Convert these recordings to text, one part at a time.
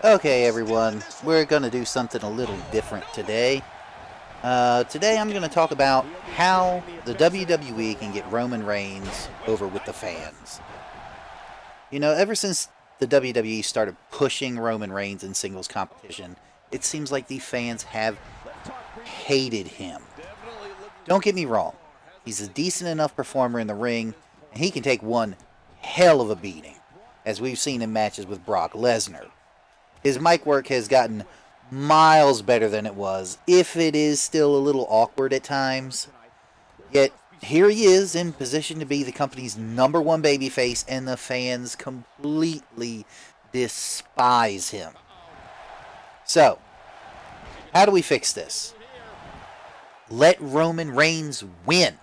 Okay, everyone, we're going to do something a little different today. Today I'm going to talk about how the WWE can get Roman Reigns over with the fans. You know, ever since the WWE started pushing Roman Reigns in singles competition, it seems like the fans have hated him. Don't get me wrong, he's a decent enough performer in the ring, and he can take one hell of a beating, as we've seen in matches with Brock Lesnar. His mic work has gotten miles better than it was, if it is still a little awkward at times. Yet, here he is in position to be the company's #1 babyface, and the fans completely despise him. So, how do we fix this? Let Roman Reigns win.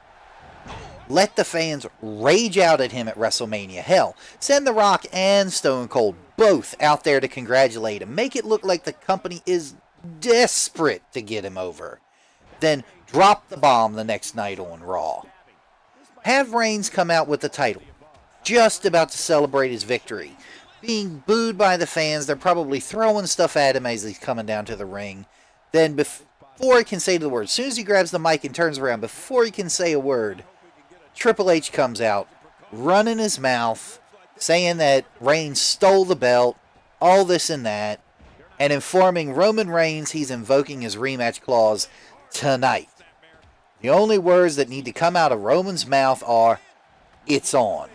Let the fans rage out at him at WrestleMania. Hell, send The Rock and Stone Cold both out there to congratulate him. Make it look like the company is desperate to get him over. Then drop the bomb the next night on Raw. Have Reigns come out with the title, just about to celebrate his victory. Being booed by the fans, they're probably throwing stuff at him as he's coming down to the ring. Then before he can say the word, as soon as he grabs the mic and turns around, before he can say a word, Triple H comes out, running his mouth, saying that Reigns stole the belt, all this and that, and informing Roman Reigns he's invoking his rematch clause tonight. The only words that need to come out of Roman's mouth are, "It's on."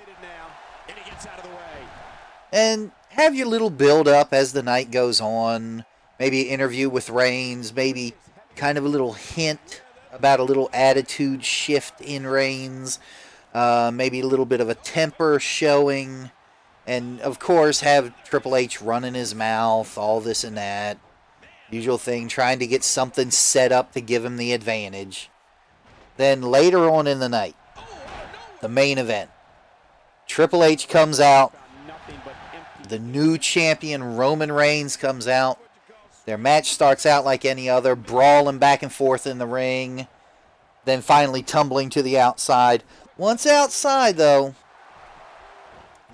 And have your little build-up as the night goes on. Maybe an interview with Reigns, maybe kind of a little hint about a little attitude shift in Reigns, maybe a little bit of a temper showing, and of course have Triple H running his mouth, all this and that. Usual thing, trying to get something set up to give him the advantage. Then later on in the night, the main event, Triple H comes out, the new champion Roman Reigns comes out. Their match starts out like any other, brawling back and forth in the ring, then finally tumbling to the outside. Once outside, though,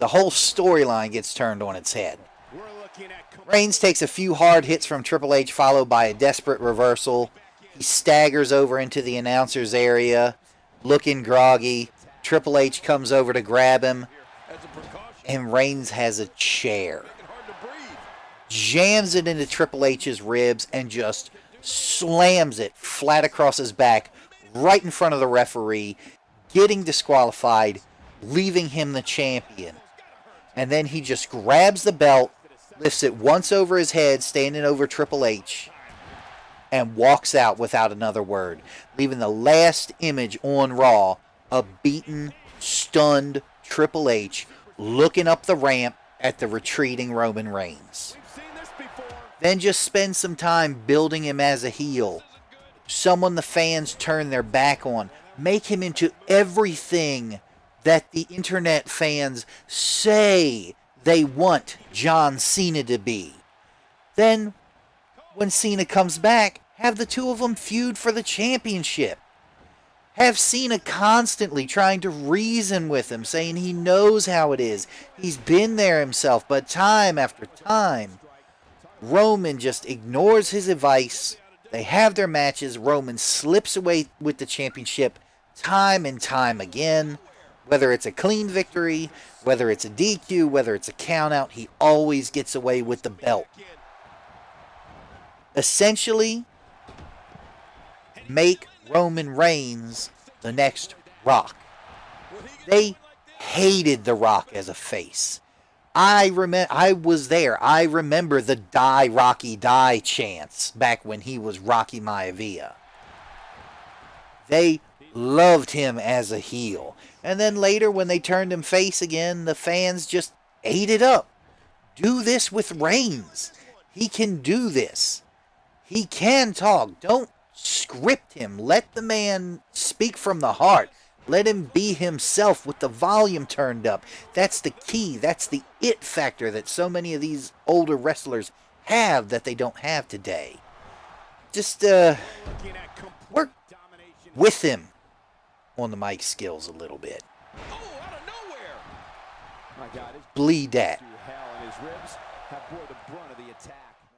the whole storyline gets turned on its head. Reigns takes a few hard hits from Triple H, followed by a desperate reversal. He staggers over into the announcer's area, looking groggy. Triple H comes over to grab him, and Reigns has a chair. Jams it into Triple H's ribs and just slams it flat across his back right in front of the referee, getting disqualified, leaving him the champion. And then he just grabs the belt, lifts it once over his head, standing over Triple H, and walks out without another word, leaving the last image on Raw, a beaten, stunned Triple H looking up the ramp at the retreating Roman Reigns. Then just spend some time building him as a heel. Someone the fans turn their back on. Make him into everything that the internet fans say they want John Cena to be. Then, when Cena comes back, have the two of them feud for the championship. Have Cena constantly trying to reason with him, saying he knows how it is. He's been there himself, but time after time, Roman just ignores his advice. They have their matches. Roman slips away with the championship time and time again. Whether it's a clean victory, whether it's a DQ, whether it's a countout, he always gets away with the belt. Essentially, make Roman Reigns the next Rock. They hated The Rock as a face. I was there. I remember the "Die Rocky Die" chants back when he was Rocky Maivia. They loved him as a heel. And then later when they turned him face again, the fans just ate it up. Do this with Reigns. He can do this. He can talk. Don't script him. Let the man speak from the heart. Let him be himself with the volume turned up. That's the key. That's the it factor that so many of these older wrestlers have that they don't have today. Just work with him on the mic skills a little bit. Bleed that. have bore the brunt of the attack.